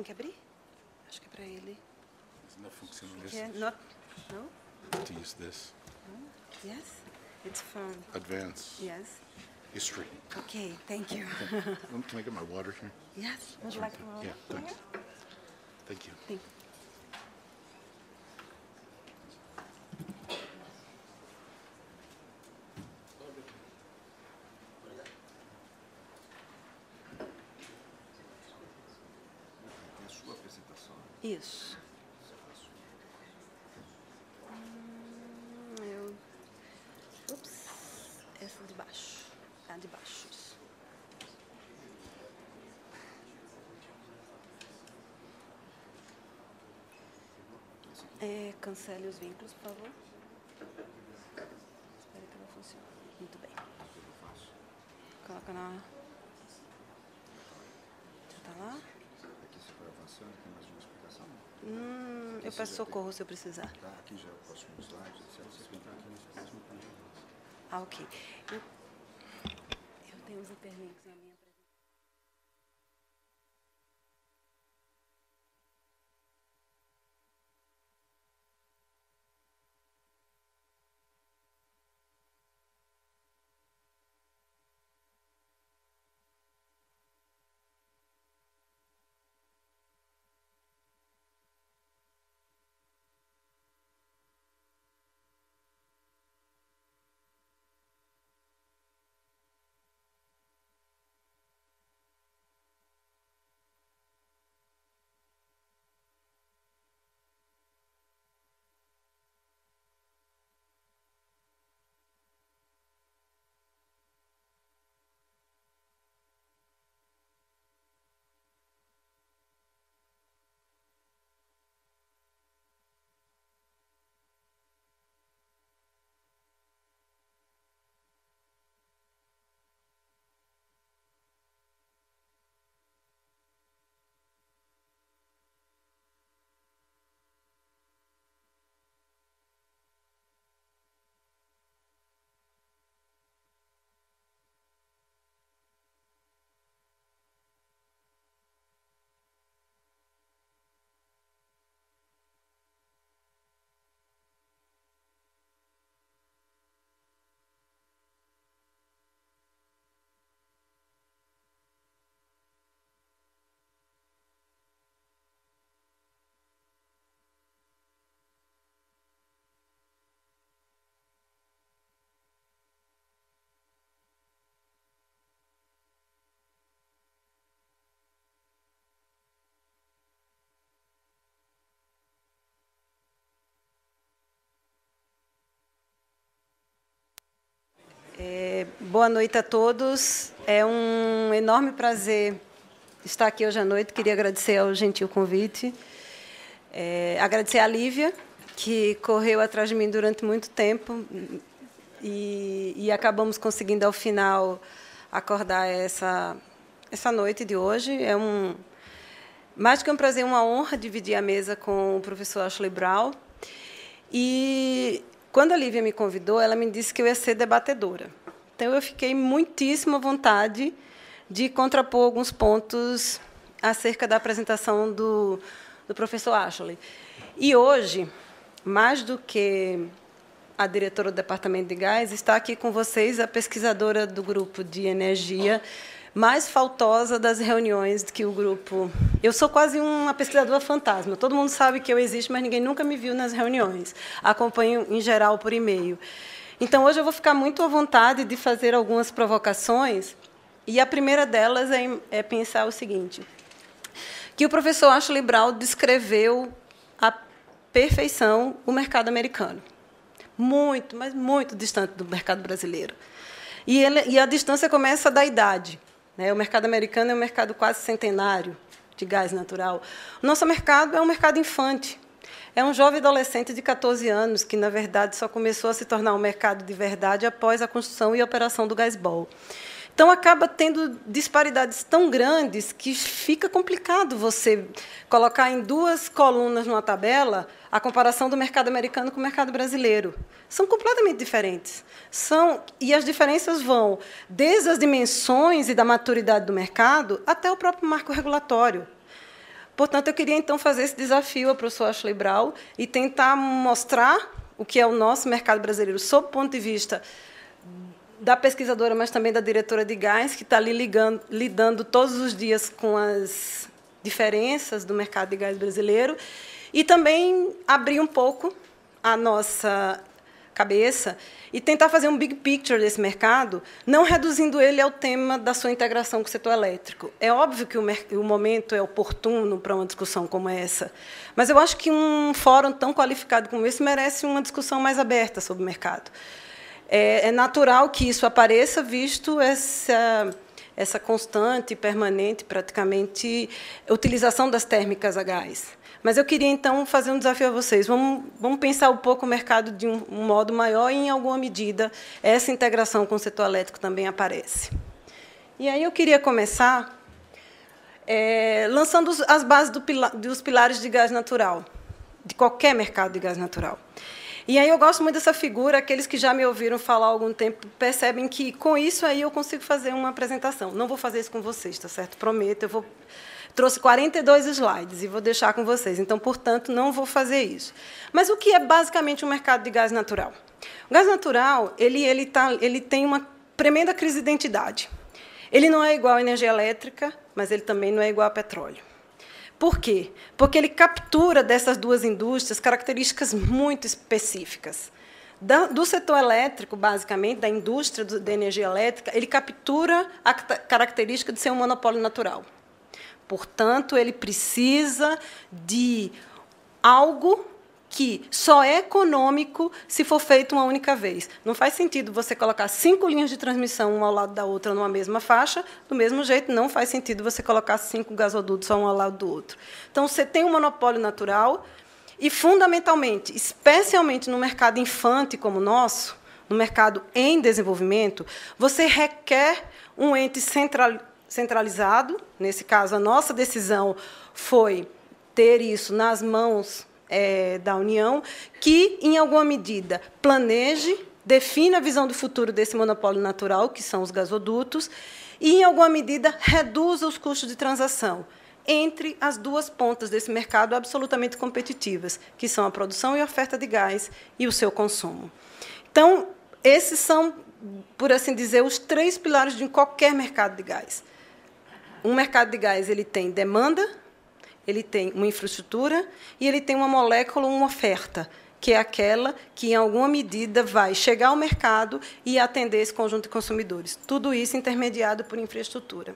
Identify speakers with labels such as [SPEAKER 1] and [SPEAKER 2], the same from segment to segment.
[SPEAKER 1] tem que abrir? Acho que é para ele.
[SPEAKER 2] Não funciona
[SPEAKER 1] Que
[SPEAKER 2] isso.
[SPEAKER 1] é not, no?
[SPEAKER 2] To use this.
[SPEAKER 1] Yes? It's from...
[SPEAKER 2] Advance.
[SPEAKER 1] Yes.
[SPEAKER 2] History.
[SPEAKER 1] Okay, thank you.
[SPEAKER 2] Can I get my water here?
[SPEAKER 1] Yes, would you like to roll?
[SPEAKER 2] Yeah, thanks. Thank you.
[SPEAKER 1] Thank
[SPEAKER 3] Tem a sua apresentação.
[SPEAKER 1] Isso. Ups. Essa de baixo. A de baixo. Isso. Cancele os vínculos, por favor. Espero que ela funcione. Muito bem. Coloca na... Já está lá?
[SPEAKER 3] Aqui você vai avançando, tem mais uma explicação?
[SPEAKER 1] Eu peço socorro se eu precisar.
[SPEAKER 3] Tá, aqui já é o próximo slide, etc. Você clicar aqui nesse próximo ponto.
[SPEAKER 1] Ah, ok. Eu tenho os hiperlinks na minha apresentação. Boa noite a todos. É um enorme prazer estar aqui hoje à noite. Queria agradecer ao gentil convite. Agradecer a Lívia, que correu atrás de mim durante muito tempo e acabamos conseguindo, ao final, acordar essa noite de hoje. Mais que um prazer, uma honra dividir a mesa com o professor Ashley Brown. E, quando a Lívia me convidou, ela me disse que eu ia ser debatedora. Então, eu fiquei muitíssimo à vontade de contrapor alguns pontos acerca da apresentação do professor Ashley. E, hoje, mais do que a diretora do Departamento de Gás, está aqui com vocês a pesquisadora do grupo de energia mais faltosa das reuniões que o grupo... Eu sou quase uma pesquisadora fantasma. Todo mundo sabe que eu existo, mas ninguém nunca me viu nas reuniões. Acompanho, em geral, por e-mail. Então, hoje eu vou ficar muito à vontade de fazer algumas provocações, e a primeira delas é pensar o seguinte, que o professor Ashley Brown descreveu à perfeição o mercado americano. Muito, mas muito distante do mercado brasileiro. E a distância começa da idade. O mercado americano é um mercado quase centenário de gás natural. O nosso mercado é um mercado infante. É um jovem adolescente de 14 anos que, na verdade, só começou a se tornar um mercado de verdade após a construção e operação do Gasbol. Então, acaba tendo disparidades tão grandes que fica complicado você colocar em duas colunas numa tabela a comparação do mercado americano com o mercado brasileiro. São completamente diferentes. E as diferenças vão desde as dimensões e da maturidade do mercado até o próprio marco regulatório. Portanto, eu queria, então, fazer esse desafio ao professor Ashley Brown e tentar mostrar o que é o nosso mercado brasileiro, sob o ponto de vista da pesquisadora, mas também da diretora de gás, que está ali lidando todos os dias com as diferenças do mercado de gás brasileiro, e também abrir um pouco a nossa cabeça e tentar fazer um big picture desse mercado, não reduzindo ele ao tema da sua integração com o setor elétrico. É óbvio que o momento é oportuno para uma discussão como essa, mas eu acho que um fórum tão qualificado como esse merece uma discussão mais aberta sobre o mercado. É natural que isso apareça, visto essa constante, permanente, praticamente, utilização das térmicas a gás. Mas eu queria, então, fazer um desafio a vocês. Vamos pensar um pouco o mercado de um modo maior e, em alguma medida, essa integração com o setor elétrico também aparece. E aí eu queria começar lançando as bases dos pilares de gás natural, de qualquer mercado de gás natural. E aí eu gosto muito dessa figura, aqueles que já me ouviram falar há algum tempo percebem que, com isso, aí eu consigo fazer uma apresentação. Não vou fazer isso com vocês, tá certo? Prometo, trouxe 42 slides e vou deixar com vocês. Então, portanto, não vou fazer isso. Mas o que é basicamente um mercado de gás natural? O gás natural ele tem uma tremenda crise de identidade. Ele não é igual à energia elétrica, mas ele também não é igual ao petróleo. Por quê? Porque ele captura dessas duas indústrias características muito específicas. Do setor elétrico, basicamente, da indústria da energia elétrica, ele captura a característica de ser um monopólio natural. Portanto, ele precisa de algo que só é econômico se for feito uma única vez. Não faz sentido você colocar 5 linhas de transmissão uma ao lado da outra numa mesma faixa, do mesmo jeito não faz sentido você colocar 5 gasodutos só um ao lado do outro. Então, você tem um monopólio natural e, fundamentalmente, especialmente no mercado infante como o nosso, no mercado em desenvolvimento, você requer um ente centralizado. Nesse caso, a nossa decisão foi ter isso nas mãos da União, que, em alguma medida, planeje, defina a visão do futuro desse monopólio natural, que são os gasodutos, e, em alguma medida, reduza os custos de transação entre as duas pontas desse mercado absolutamente competitivas, que são a produção e a oferta de gás e o seu consumo. Então, esses são, por assim dizer, os 3 pilares de qualquer mercado de gás. Um mercado de gás ele tem demanda, ele tem uma infraestrutura e ele tem uma molécula, uma oferta, que é aquela que, em alguma medida, vai chegar ao mercado e atender esse conjunto de consumidores. Tudo isso intermediado por infraestrutura.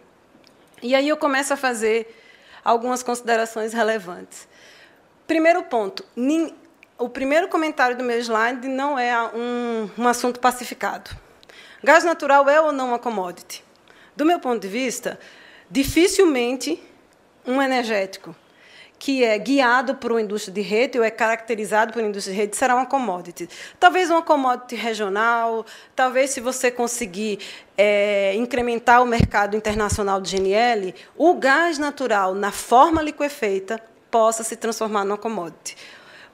[SPEAKER 1] E aí eu começo a fazer algumas considerações relevantes. Primeiro ponto, o primeiro comentário do meu slide não é um assunto pacificado. Gás natural é ou não uma commodity? Do meu ponto de vista, dificilmente um energético que é guiado por uma indústria de rede ou é caracterizado por uma indústria de rede será uma commodity. Talvez uma commodity regional, talvez, se você conseguir incrementar o mercado internacional de GNL, o gás natural, na forma liquefeita, possa se transformar numa commodity.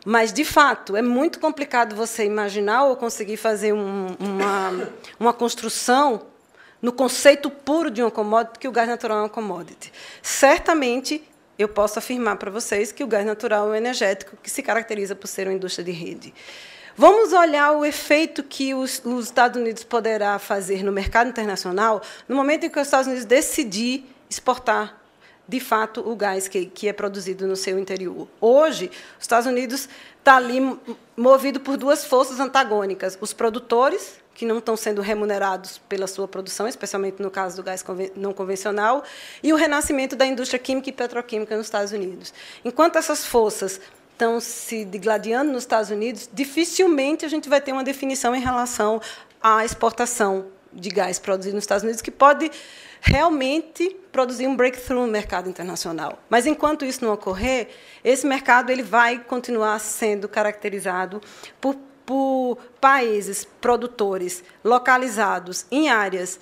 [SPEAKER 1] Mas, de fato, é muito complicado você imaginar ou conseguir fazer uma construção no conceito puro de uma commodity, que o gás natural é uma commodity. Certamente, eu posso afirmar para vocês que o gás natural é um energético que se caracteriza por ser uma indústria de rede. Vamos olhar o efeito que os Estados Unidos poderá fazer no mercado internacional no momento em que os Estados Unidos decidir exportar, de fato, o gás que é produzido no seu interior. Hoje, os Estados Unidos está ali movido por 2 forças antagônicas: os produtores, que não estão sendo remunerados pela sua produção, especialmente no caso do gás não convencional, e o renascimento da indústria química e petroquímica nos Estados Unidos. Enquanto essas forças estão se digladiando nos Estados Unidos, dificilmente a gente vai ter uma definição em relação à exportação de gás produzido nos Estados Unidos, que pode realmente produzir um breakthrough no mercado internacional. Mas, enquanto isso não ocorrer, esse mercado ele vai continuar sendo caracterizado por países produtores localizados em áreas,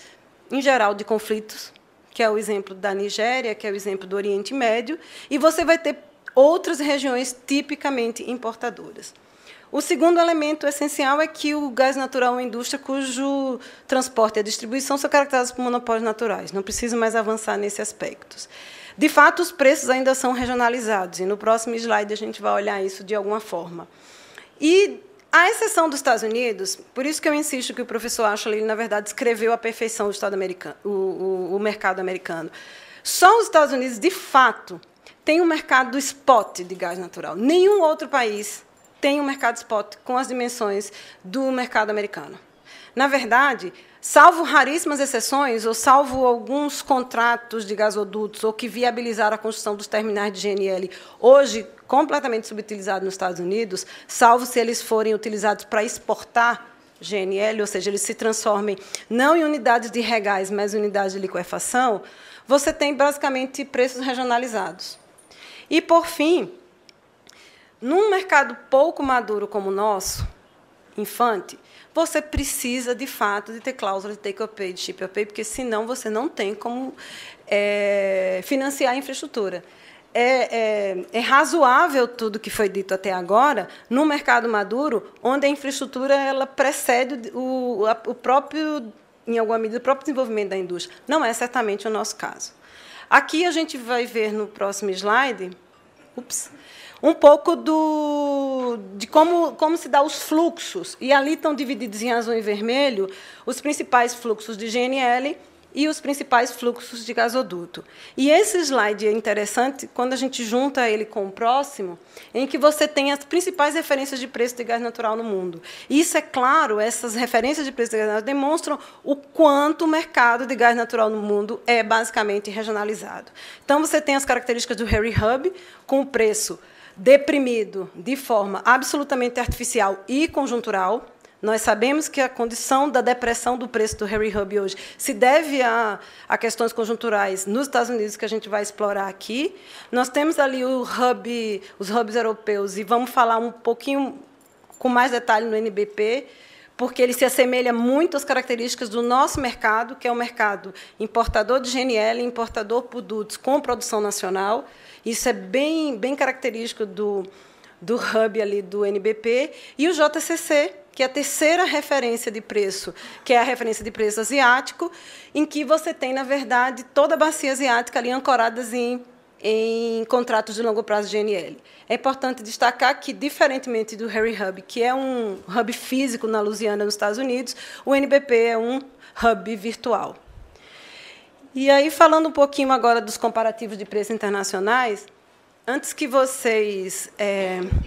[SPEAKER 1] em geral, de conflitos, que é o exemplo da Nigéria, que é o exemplo do Oriente Médio, e você vai ter outras regiões tipicamente importadoras. O segundo elemento essencial é que o gás natural é uma indústria cujo transporte e a distribuição são caracterizados por monopólios naturais. Não preciso mais avançar nesse aspecto. De fato, os preços ainda são regionalizados, e no próximo slide a gente vai olhar isso de alguma forma. E, à exceção dos Estados Unidos, por isso que eu insisto que o professor Ashley, na verdade, escreveu à perfeição o, Estado americano, o mercado americano. Só os Estados Unidos, de fato, tem um mercado spot de gás natural. Nenhum outro país tem um mercado spot com as dimensões do mercado americano. Na verdade, salvo raríssimas exceções, ou salvo alguns contratos de gasodutos, ou que viabilizaram a construção dos terminais de GNL, hoje completamente subutilizados nos Estados Unidos, salvo se eles forem utilizados para exportar GNL, ou seja, eles se transformem não em unidades de regás, mas em unidades de liquefação, você tem, basicamente, preços regionalizados. E, por fim, num mercado pouco maduro como o nosso, infante, você precisa, de fato, de ter cláusula de take-or-pay, de ship-or-pay, porque, senão, você não tem como financiar a infraestrutura. É razoável tudo que foi dito até agora no mercado maduro, onde a infraestrutura ela precede o próprio, em alguma medida, o próprio desenvolvimento da indústria. Não é certamente o nosso caso. Aqui a gente vai ver no próximo slide um pouco de como se dá os fluxos. E ali estão divididos em azul e vermelho os principais fluxos de GNL e os principais fluxos de gasoduto. E esse slide é interessante quando a gente junta ele com o próximo, em que você tem as principais referências de preço de gás natural no mundo. E isso, é claro, essas referências de preço de gás natural demonstram o quanto o mercado de gás natural no mundo é basicamente regionalizado. Então, você tem as características do Henry Hub, com o preço deprimido de forma absolutamente artificial e conjuntural. Nós sabemos que a condição da depressão do preço do Henry Hub hoje se deve a questões conjunturais nos Estados Unidos, que a gente vai explorar aqui. Nós temos ali os hubs europeus, e vamos falar um pouquinho com mais detalhe no NBP, porque ele se assemelha muito às características do nosso mercado, que é um mercado importador de GNL, importador por dutos com produção nacional. Isso é bem característico do hub ali do NBP. E o JCC, que é a terceira referência de preço, que é a referência de preço asiático, em que você tem, na verdade, toda a bacia asiática ali ancoradas em contratos de longo prazo de GNL. É importante destacar que, diferentemente do Henry Hub, que é um hub físico na Louisiana, nos Estados Unidos, o NBP é um hub virtual. E aí, falando um pouquinho agora dos comparativos de preços internacionais, antes que vocês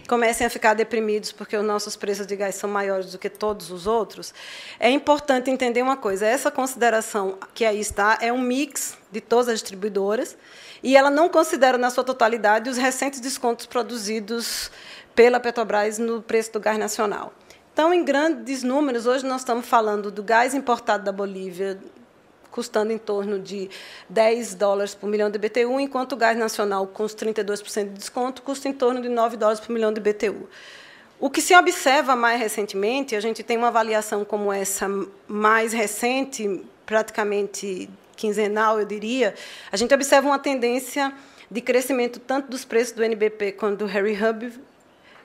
[SPEAKER 1] comecem a ficar deprimidos porque os nossos preços de gás são maiores do que todos os outros, é importante entender uma coisa. Essa consideração que aí está é um mix de todas as distribuidoras, e ela não considera, na sua totalidade, os recentes descontos produzidos pela Petrobras no preço do gás nacional. Então, em grandes números, hoje nós estamos falando do gás importado da Bolívia, custando em torno de $10 por milhão de BTU, enquanto o gás nacional, com os 32% de desconto, custa em torno de $9 por milhão de BTU. O que se observa mais recentemente, a gente tem uma avaliação como essa mais recente, praticamente quinzenal, eu diria, a gente observa uma tendência de crescimento tanto dos preços do NBP quanto do Henry Hub,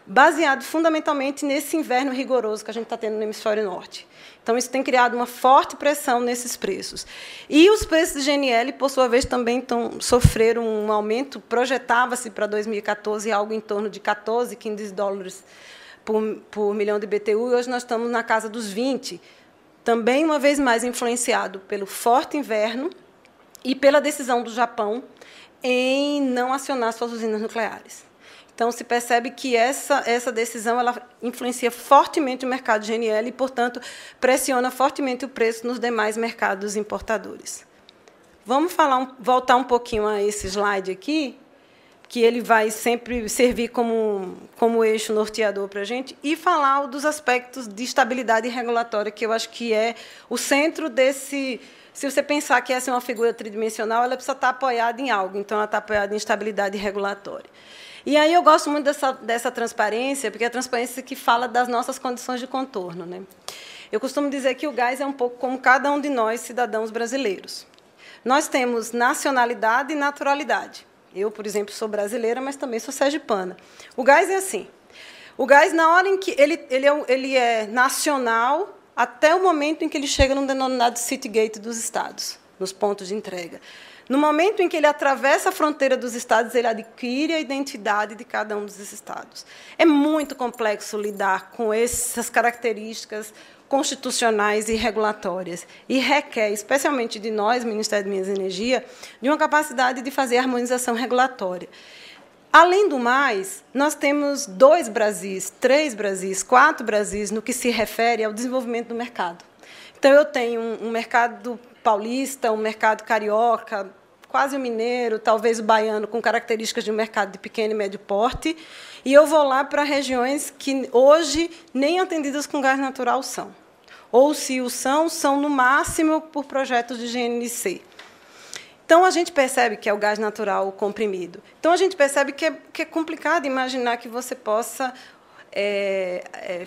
[SPEAKER 1] baseado fundamentalmente nesse inverno rigoroso que a gente está tendo no hemisfério norte. Então, isso tem criado uma forte pressão nesses preços. E os preços de GNL, por sua vez, também sofreram um aumento, projetava-se para 2014 algo em torno de $14, $15 por milhão de BTU, e hoje nós estamos na casa dos 20, também, uma vez mais, influenciado pelo forte inverno e pela decisão do Japão em não acionar suas usinas nucleares. Então, se percebe que essa decisão ela influencia fortemente o mercado de GNL e, portanto, pressiona fortemente o preço nos demais mercados importadores. Vamos voltar um pouquinho a esse slide aqui, que ele vai sempre servir como eixo norteador para a gente, e falar dos aspectos de estabilidade regulatória, que eu acho que é o centro desse... Se você pensar que essa é uma figura tridimensional, ela precisa estar apoiada em algo, então ela está apoiada em estabilidade regulatória. E aí eu gosto muito dessa transparência, porque é a transparência que fala das nossas condições de contorno, né? Eu costumo dizer que o gás é um pouco como cada um de nós, cidadãos brasileiros. Nós temos nacionalidade e naturalidade. Eu, por exemplo, sou brasileira, mas também sou sergipana. O gás é assim. O gás, na hora em que ele é nacional, até o momento em que ele chega no denominado city gate dos estados, nos pontos de entrega. No momento em que ele atravessa a fronteira dos estados, ele adquire a identidade de cada um dos estados. É muito complexo lidar com essas características constitucionais e regulatórias, e requer, especialmente de nós, Ministério de Minas e Energia, de uma capacidade de fazer harmonização regulatória. Além do mais, nós temos 2 Brasis, 3 Brasis, 4 Brasis no que se refere ao desenvolvimento do mercado. Então, eu tenho um mercado paulista, um mercado carioca, quase o mineiro, talvez o baiano, com características de um mercado de pequeno e médio porte, e eu vou lá para regiões que hoje nem atendidas com gás natural são. Ou, se o são no máximo por projetos de GNC. Então, a gente percebe que é o gás natural comprimido. Então, a gente percebe que é complicado imaginar que você possa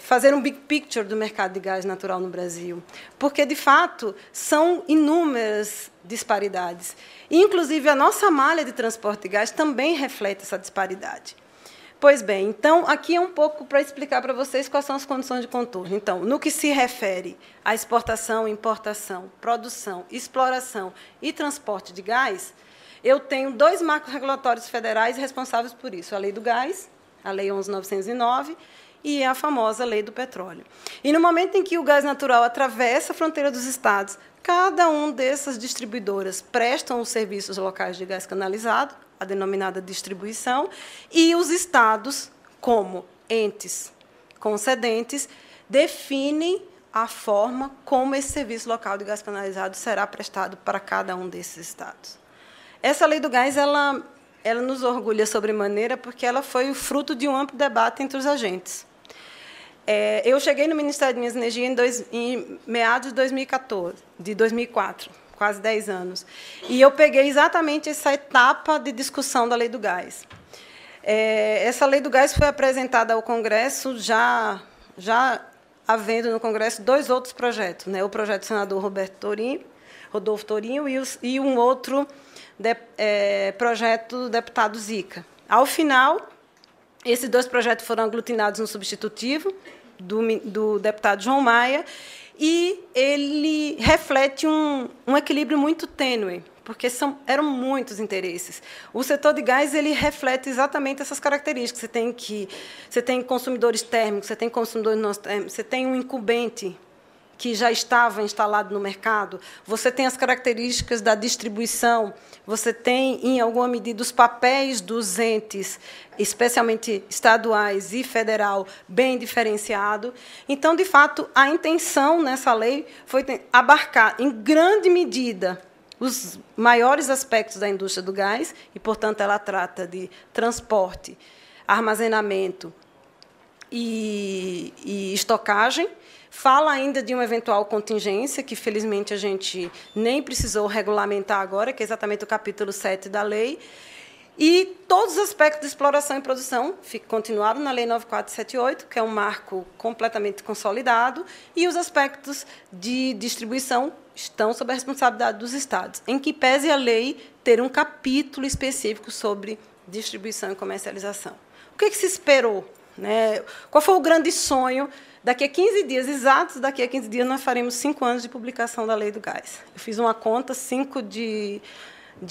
[SPEAKER 1] fazer um big picture do mercado de gás natural no Brasil, porque, de fato, são inúmeras disparidades. Inclusive, a nossa malha de transporte de gás também reflete essa disparidade. Pois bem, então, aqui é um pouco para explicar para vocês quais são as condições de contorno. Então, no que se refere à exportação, importação, produção, exploração e transporte de gás, eu tenho 2 marcos regulatórios federais responsáveis por isso: a Lei do Gás, a Lei 11.909, e a famosa Lei do Petróleo. E, no momento em que o gás natural atravessa a fronteira dos estados, cada uma dessas distribuidoras prestam os serviços locais de gás canalizado, a denominada distribuição, e os estados, como entes concedentes, definem a forma como esse serviço local de gás canalizado será prestado para cada um desses estados. Essa Lei do Gás, ela nos orgulha sobremaneira porque ela foi o fruto de um amplo debate entre os agentes. Eu cheguei no Ministério de Minas e Energia em meados de 2004, quase 10 anos. E eu peguei exatamente essa etapa de discussão da Lei do Gás. Essa Lei do Gás foi apresentada ao Congresso, já havendo no Congresso 2 outros projetos, né? O projeto do senador Rodolfo Tourinho e um outro projeto do deputado Zica. Ao final, esses 2 projetos foram aglutinados no substitutivo do deputado João Maia, e ele reflete um equilíbrio muito tênue, porque eram muitos interesses. O setor de gás ele reflete exatamente essas características. Você tem consumidores térmicos, você tem consumidores não térmicos, você tem um incumbente que já estava instalado no mercado, você tem as características da distribuição, você tem, em alguma medida, os papéis dos entes, especialmente estaduais e federal, bem diferenciado. Então, de fato, a intenção nessa lei foi abarcar, em grande medida, os maiores aspectos da indústria do gás, e, portanto, ela trata de transporte, armazenamento e estocagem. Fala ainda de uma eventual contingência, que, felizmente, a gente nem precisou regulamentar agora, que é exatamente o capítulo 7 da lei. E todos os aspectos de exploração e produção continuaram na Lei 9478, que é um marco completamente consolidado, e os aspectos de distribuição estão sob a responsabilidade dos estados, em que pese a lei ter um capítulo específico sobre distribuição e comercialização. O que se esperou, né? Qual foi o grande sonho? Daqui a 15 dias, exatos daqui a 15 dias, nós faremos 5 anos de publicação da Lei do Gás. Eu fiz uma conta, 5 de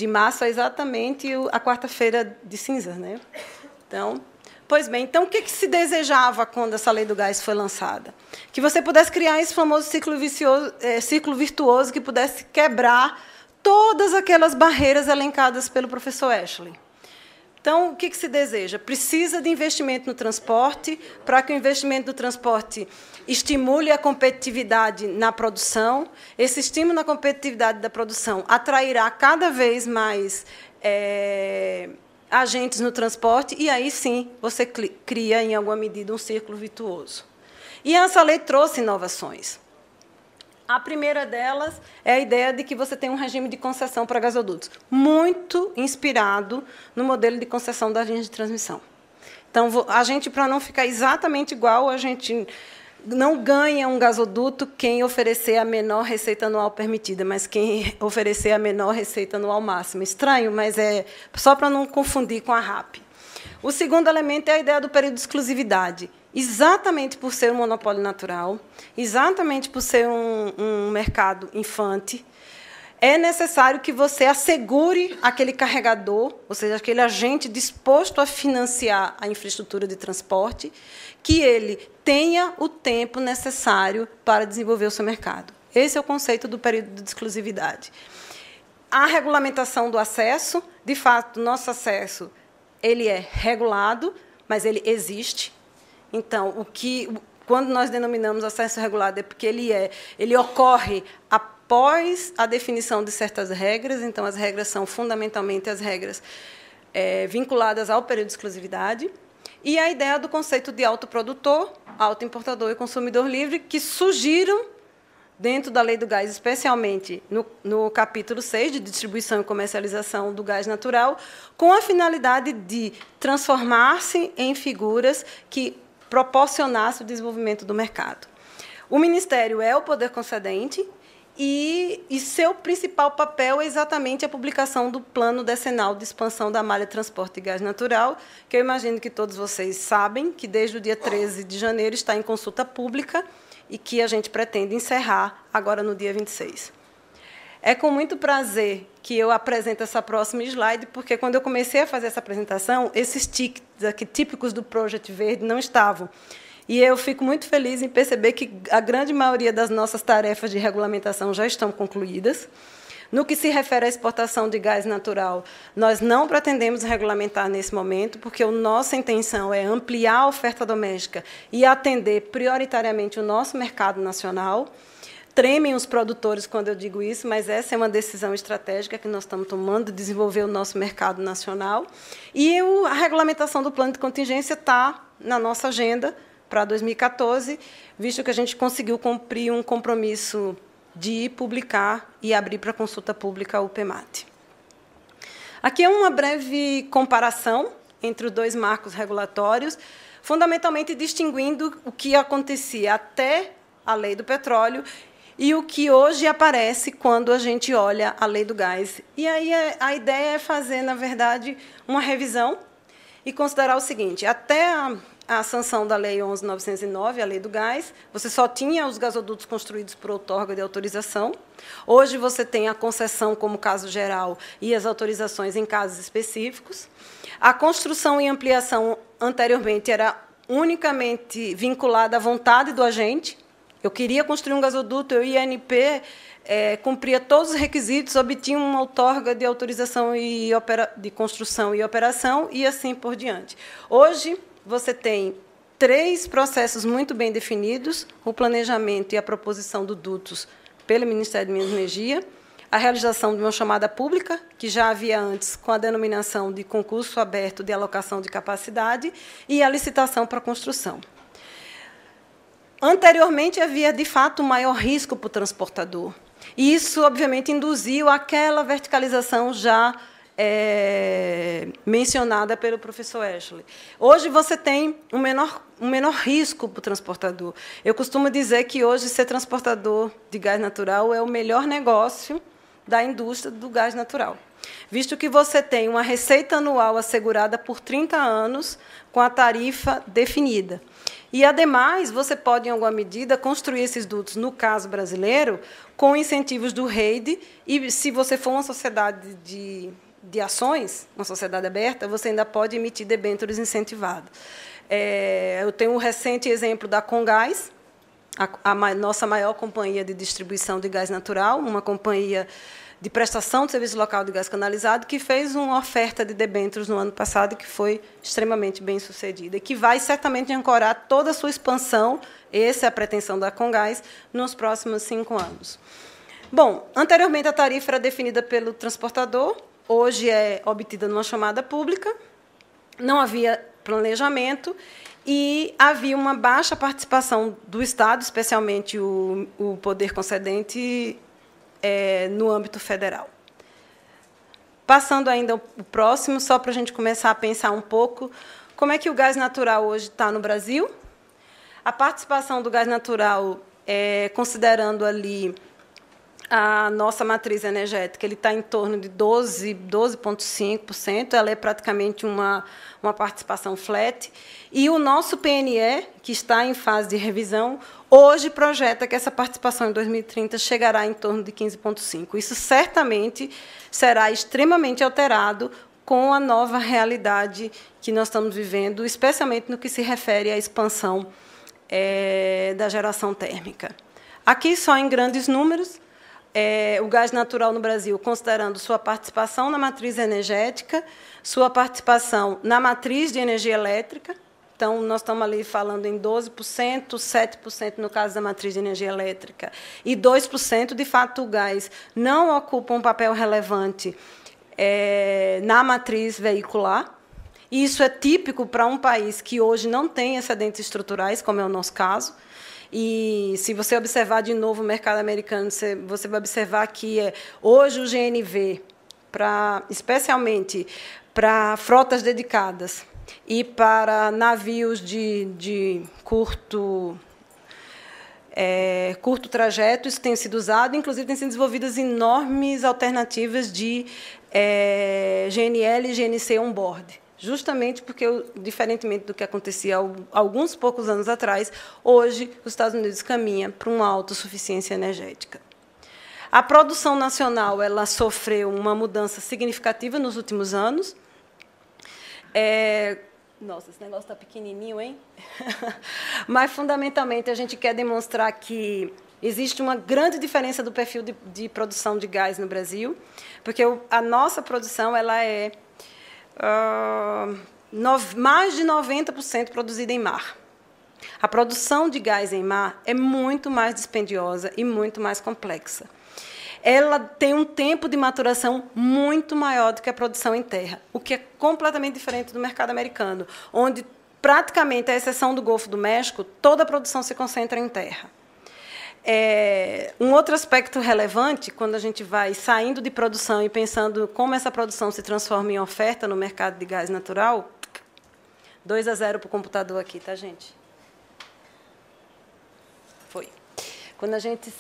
[SPEAKER 1] março é exatamente a quarta-feira de cinzas, né? Então, pois bem, então, o que se desejava quando essa Lei do Gás foi lançada? Que você pudesse criar esse famoso ciclo virtuoso que pudesse quebrar todas aquelas barreiras elencadas pelo professor Ashley. Então, o que se deseja? Precisa de investimento no transporte, para que o investimento no transporte estimule a competitividade na produção. Esse estímulo na competitividade da produção atrairá cada vez mais agentes no transporte, e aí sim você cria, em alguma medida, um círculo virtuoso. E essa lei trouxe inovações. A primeira delas é a ideia de que você tem um regime de concessão para gasodutos, muito inspirado no modelo de concessão das linhas de transmissão. Então, a gente, para não ficar exatamente igual, a gente não ganha um gasoduto quem oferecer a menor receita anual permitida, mas quem oferecer a menor receita anual máxima. Estranho, mas é só para não confundir com a RAP. O segundo elemento é a ideia do período de exclusividade. Exatamente por ser um monopólio natural, exatamente por ser um mercado infante, é necessário que você assegure aquele carregador, ou seja, aquele agente disposto a financiar a infraestrutura de transporte, que ele tenha o tempo necessário para desenvolver o seu mercado. Esse é o conceito do período de exclusividade. A regulamentação do acesso, de fato, nosso acesso ele é regulado, mas ele existe. Então, quando nós denominamos acesso regulado é porque ele ocorre após a definição de certas regras. Então, as regras são fundamentalmente as regras vinculadas ao período de exclusividade. E a ideia do conceito de autoprodutor, autoimportador e consumidor livre, que surgiram dentro da Lei do Gás, especialmente no capítulo 6, de distribuição e comercialização do gás natural, com a finalidade de transformar-se em figuras que proporcionassem o desenvolvimento do mercado. O Ministério é o poder concedente e seu principal papel é exatamente a publicação do Plano Decenal de Expansão da Malha de Transporte de Gás Natural, que eu imagino que todos vocês sabem, que desde o dia 13 de janeiro está em consulta pública e que a gente pretende encerrar agora no dia 26. É com muito prazer que eu apresento essa próxima slide, porque, quando eu comecei a fazer essa apresentação, esses tickets aqui, típicos do Project Verde, não estavam. E eu fico muito feliz em perceber que a grande maioria das nossas tarefas de regulamentação já estão concluídas. No que se refere à exportação de gás natural, nós não pretendemos regulamentar nesse momento, porque a nossa intenção é ampliar a oferta doméstica e atender prioritariamente o nosso mercado nacional. Tremem os produtores quando eu digo isso, mas essa é uma decisão estratégica que nós estamos tomando, de desenvolver o nosso mercado nacional. E a regulamentação do plano de contingência está na nossa agenda para 2014, visto que a gente conseguiu cumprir um compromisso de publicar e abrir para consulta pública o PEMAT. Aqui é uma breve comparação entre os dois marcos regulatórios, fundamentalmente distinguindo o que acontecia até a Lei do Petróleo e o que hoje aparece quando a gente olha a Lei do Gás. E aí a ideia é fazer, na verdade, uma revisão e considerar o seguinte: até a sanção da Lei 11.909, a Lei do Gás, você só tinha os gasodutos construídos por outorga de autorização. Hoje você tem a concessão como caso geral e as autorizações em casos específicos. A construção e ampliação anteriormente era unicamente vinculada à vontade do agente. Eu queria construir um gasoduto, eu ia à ANP, cumpria todos os requisitos, obtinha uma outorga de autorização de construção e operação, e assim por diante. Hoje, você tem 3 processos muito bem definidos: o planejamento e a proposição do dutos pelo Ministério de Minas e Energia, a realização de uma chamada pública, que já havia antes com a denominação de concurso aberto de alocação de capacidade, e a licitação para a construção. Anteriormente, havia, de fato, um maior risco para o transportador. E isso, obviamente, induziu aquela verticalização já mencionada pelo professor Ashley. Hoje, você tem um menor risco para o transportador. Eu costumo dizer que, hoje, ser transportador de gás natural é o melhor negócio da indústria do gás natural, visto que você tem uma receita anual assegurada por 30 anos com a tarifa definida. E, ademais, você pode, em alguma medida, construir esses dutos, no caso brasileiro, com incentivos do REID, e, se você for uma sociedade de ações, uma sociedade aberta, você ainda pode emitir debêntures incentivadas. Eu tenho um recente exemplo da Comgás, a nossa maior companhia de distribuição de gás natural, uma companhia de prestação de serviço local de gás canalizado, que fez uma oferta de debêntures no ano passado, que foi extremamente bem-sucedida, e que vai certamente ancorar toda a sua expansão, essa é a pretensão da Comgás, nos próximos 5 anos. Bom, anteriormente a tarifa era definida pelo transportador, hoje é obtida numa chamada pública, não havia planejamento e havia uma baixa participação do Estado, especialmente o poder concedente, no âmbito federal. Passando ainda o próximo, só para a gente começar a pensar um pouco como é que o gás natural hoje está no Brasil. A participação do gás natural, considerando ali a nossa matriz energética ele está em torno de 12,5%, ela é praticamente uma participação flat, e o nosso PNE, que está em fase de revisão, hoje projeta que essa participação em 2030 chegará em torno de 15,5%. Isso certamente será extremamente alterado com a nova realidade que nós estamos vivendo, especialmente no que se refere à expansão da geração térmica. Aqui, só em grandes números, o gás natural no Brasil, considerando sua participação na matriz energética, sua participação na matriz de energia elétrica. Então, nós estamos ali falando em 12%, 7% no caso da matriz de energia elétrica, e 2%, de fato, o gás não ocupa um papel relevante na matriz veicular. E isso é típico para um país que hoje não tem excedentes estruturais, como é o nosso caso. E, se você observar de novo o mercado americano, você vai observar que hoje o GNV, especialmente para frotas dedicadas e para navios de curto trajeto, isso tem sido usado, inclusive tem sido desenvolvidas enormes alternativas de GNL e GNC on-board. Justamente porque, diferentemente do que acontecia há alguns poucos anos atrás, hoje os Estados Unidos caminham para uma autossuficiência energética. A produção nacional ela sofreu uma mudança significativa nos últimos anos. Nossa, esse negócio está pequenininho, hein? Mas, fundamentalmente, a gente quer demonstrar que existe uma grande diferença do perfil de produção de gás no Brasil, porque a nossa produção ela é mais de 90% produzida em mar. A produção de gás em mar é muito mais dispendiosa e muito mais complexa. Ela tem um tempo de maturação muito maior do que a produção em terra, o que é completamente diferente do mercado americano, onde, praticamente, à exceção do Golfo do México, toda a produção se concentra em terra. Um outro aspecto relevante, quando a gente vai saindo de produção e pensando como essa produção se transforma em oferta no mercado de gás natural, 2-0 para o computador aqui, tá, gente? Foi. Quando a gente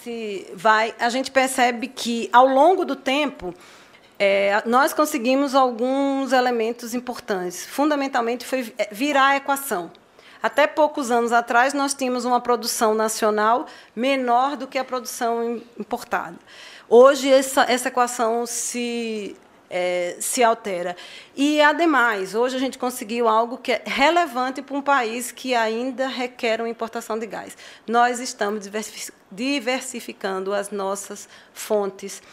[SPEAKER 1] a gente percebe que, ao longo do tempo, nós conseguimos alguns elementos importantes. Fundamentalmente, foi virar a equação. Até poucos anos atrás, nós tínhamos uma produção nacional menor do que a produção importada. Hoje, essa equação se altera. E, ademais, hoje a gente conseguiu algo que é relevante para um país que ainda requer uma importação de gás. Nós estamos diversificando as nossas fontes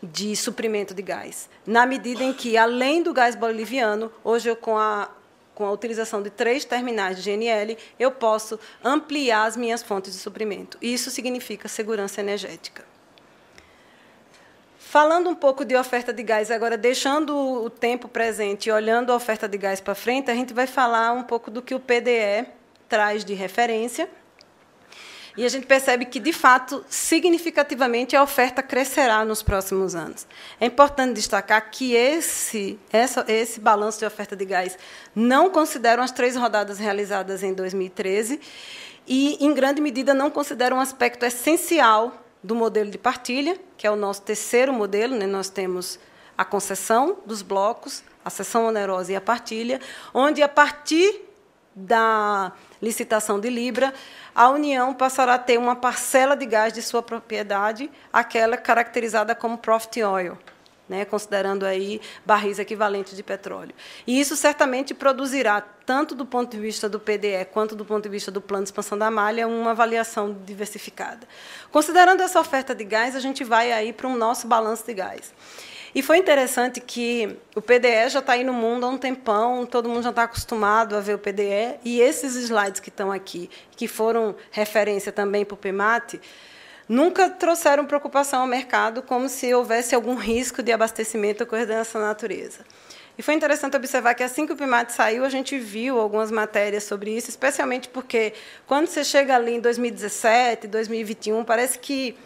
[SPEAKER 1] de suprimento de gás, na medida em que, além do gás boliviano, hoje, com a utilização de 3 terminais de GNL, eu posso ampliar as minhas fontes de suprimento. Isso significa segurança energética. Falando um pouco de oferta de gás, agora deixando o tempo presente e olhando a oferta de gás para frente, a gente vai falar um pouco do que o PDE traz de referência. E a gente percebe que, de fato, significativamente, a oferta crescerá nos próximos anos. É importante destacar que esse balanço de oferta de gás não considera as 3 rodadas realizadas em 2013 e, em grande medida, não considera um aspecto essencial do modelo de partilha, que é o nosso terceiro modelo, né? Nós temos a concessão dos blocos, a cessão onerosa e a partilha, onde, a partir da licitação de Libra, a União passará a ter uma parcela de gás de sua propriedade, aquela caracterizada como profit oil, né, considerando aí barris equivalentes de petróleo. E isso certamente produzirá, tanto do ponto de vista do PDE quanto do ponto de vista do plano de expansão da malha, uma avaliação diversificada. Considerando essa oferta de gás, a gente vai aí para o nosso balanço de gás. E foi interessante que o PDE já está aí no mundo há um tempão, todo mundo já está acostumado a ver o PDE, e esses slides que estão aqui, que foram referência também para o PEMAT, nunca trouxeram preocupação ao mercado, como se houvesse algum risco de abastecimento ou coisa dessa natureza. E foi interessante observar que, assim que o PEMAT saiu, a gente viu algumas matérias sobre isso, especialmente porque, quando você chega ali em 2017, 2021, parece que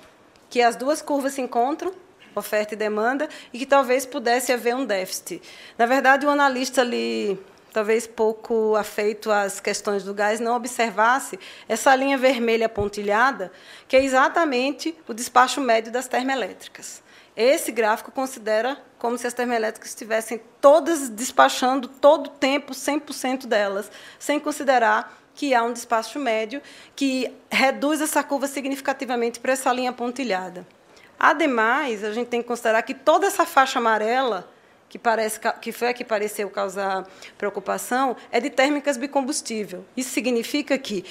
[SPEAKER 1] as duas curvas se encontram, oferta e demanda, e que talvez pudesse haver um déficit. Na verdade, o analista ali talvez pouco afeito às questões do gás, não observasse essa linha vermelha pontilhada, que é exatamente o despacho médio das termoelétricas. Esse gráfico considera como se as termoelétricas estivessem todas despachando todo o tempo, 100% delas, sem considerar que há um despacho médio que reduz essa curva significativamente para essa linha pontilhada. Ademais, a gente tem que considerar que toda essa faixa amarela, que foi a que pareceu causar preocupação, é de térmicas bicombustível. Isso significa que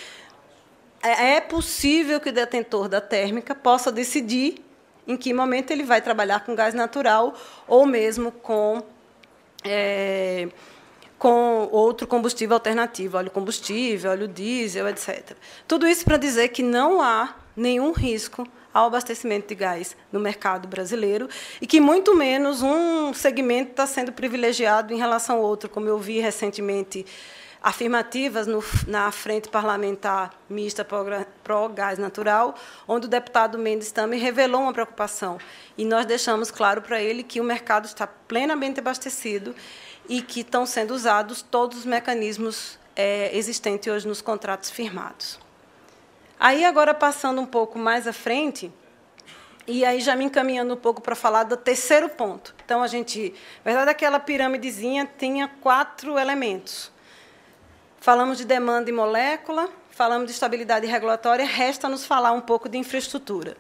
[SPEAKER 1] é possível que o detentor da térmica possa decidir em que momento ele vai trabalhar com gás natural ou mesmo com outro combustível alternativo, óleo combustível, óleo diesel, etc. Tudo isso para dizer que não há nenhum risco ao abastecimento de gás no mercado brasileiro e que, muito menos, um segmento está sendo privilegiado em relação ao outro, como eu vi recentemente afirmativas na Frente Parlamentar Mista Pró-Gás Natural, onde o deputado Mendes também revelou uma preocupação. E nós deixamos claro para ele que o mercado está plenamente abastecido e que estão sendo usados todos os mecanismos existentes hoje nos contratos firmados. Aí, agora, passando um pouco mais à frente, e aí já me encaminhando um pouco para falar do terceiro ponto. Então, na verdade, aquela pirâmidezinha tinha 4 elementos. Falamos de demanda e molécula, falamos de estabilidade regulatória, resta-nos falar um pouco de infraestrutura.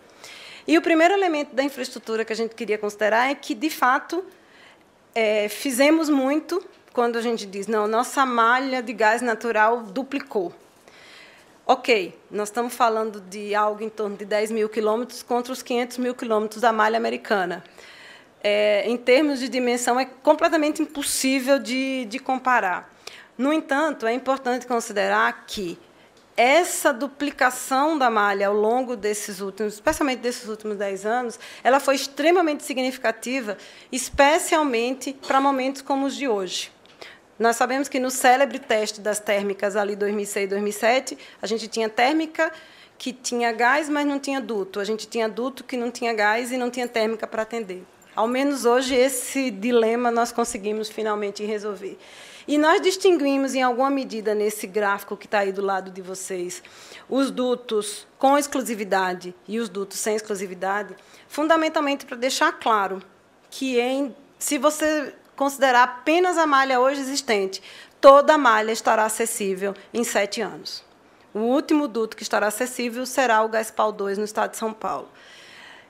[SPEAKER 1] E o primeiro elemento da infraestrutura que a gente queria considerar é que, de fato, fizemos muito quando a gente diz, não, nossa malha de gás natural duplicou. Ok, nós estamos falando de algo em torno de 10 mil quilômetros contra os 500 mil quilômetros da malha americana. Em termos de dimensão, é completamente impossível de comparar. No entanto, é importante considerar que essa duplicação da malha ao longo desses últimos, especialmente desses últimos 10 anos, ela foi extremamente significativa, especialmente para momentos como os de hoje. Nós sabemos que no célebre teste das térmicas, ali 2006 e 2007, a gente tinha térmica que tinha gás, mas não tinha duto. A gente tinha duto que não tinha gás e não tinha térmica para atender. Ao menos hoje, esse dilema nós conseguimos finalmente resolver. E nós distinguimos, em alguma medida, nesse gráfico que está aí do lado de vocês, os dutos com exclusividade e os dutos sem exclusividade, fundamentalmente para deixar claro que, se você considerar apenas a malha hoje existente, toda a malha estará acessível em 7 anos. O último duto que estará acessível será o Gaspal 2, no estado de São Paulo.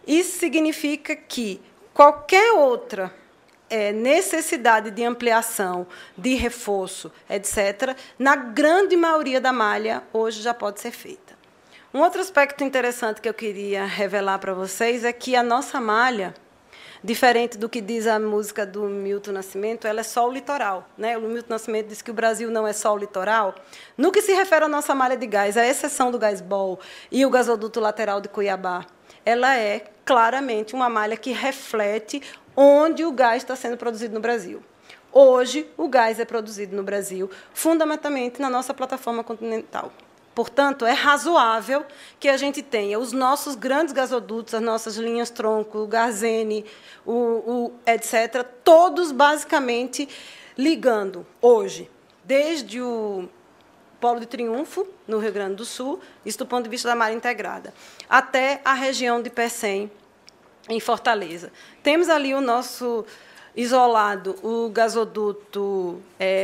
[SPEAKER 1] Isso significa que qualquer outra necessidade de ampliação, de reforço, etc., na grande maioria da malha, hoje já pode ser feita. Um outro aspecto interessante que eu queria revelar para vocês é que a nossa malha, diferente do que diz a música do Milton Nascimento, ela é só o litoral, né? O Milton Nascimento diz que o Brasil não é só o litoral. No que se refere à nossa malha de gás, à exceção do Gasbol e o gasoduto lateral de Cuiabá, ela é claramente uma malha que reflete onde o gás está sendo produzido no Brasil. Hoje, o gás é produzido no Brasil, fundamentalmente na nossa plataforma continental. Portanto, é razoável que a gente tenha os nossos grandes gasodutos, as nossas linhas tronco, o Garzene, etc., todos basicamente ligando hoje, desde o Polo de Triunfo, no Rio Grande do Sul, isso do ponto de vista da malha integrada, até a região de Pecém, em Fortaleza. Temos ali o nosso isolado, o gasoduto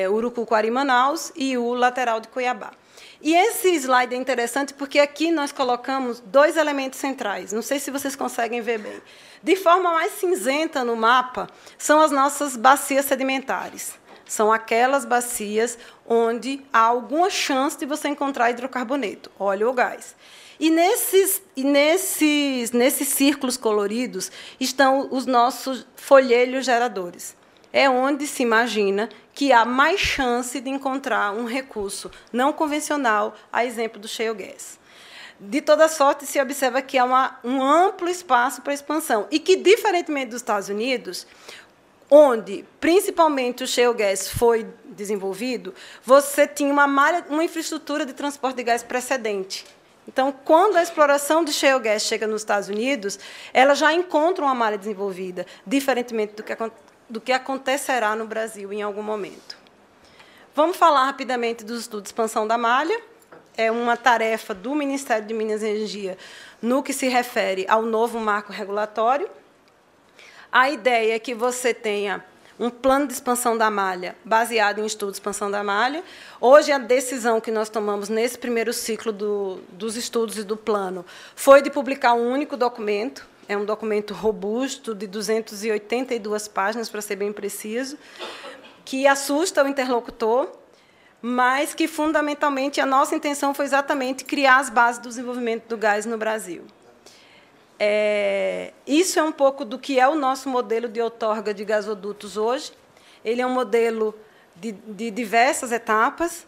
[SPEAKER 1] Urucuquari-Manaus e o lateral de Cuiabá. E esse slide é interessante porque aqui nós colocamos 2 elementos centrais. Não sei se vocês conseguem ver bem. De forma mais cinzenta no mapa, são as nossas bacias sedimentares. São aquelas bacias onde há alguma chance de você encontrar hidrocarboneto, óleo ou gás. E nesses círculos coloridos estão os nossos folhelhos geradores. É onde se imagina que há mais chance de encontrar um recurso não convencional, a exemplo do shale gas. De toda sorte, se observa que há um amplo espaço para expansão e que, diferentemente dos Estados Unidos, onde, principalmente, o shale gas foi desenvolvido, você tinha uma infraestrutura de transporte de gás precedente. Então, quando a exploração de shale gas chega nos Estados Unidos, ela já encontra uma malha desenvolvida, diferentemente do que acontecerá no Brasil em algum momento. Vamos falar rapidamente do estudo de expansão da malha. É uma tarefa do Ministério de Minas e Energia no que se refere ao novo marco regulatório. A ideia é que você tenha um plano de expansão da malha baseado em estudo de expansão da malha. Hoje, a decisão que nós tomamos nesse primeiro ciclo dos estudos e do plano foi de publicar um único documento. É um documento robusto, de 282 páginas, para ser bem preciso, que assusta o interlocutor, mas que, fundamentalmente, a nossa intenção foi exatamente criar as bases do desenvolvimento do gás no Brasil. Isso é um pouco do que é o nosso modelo de outorga de gasodutos hoje. Ele é um modelo de diversas etapas,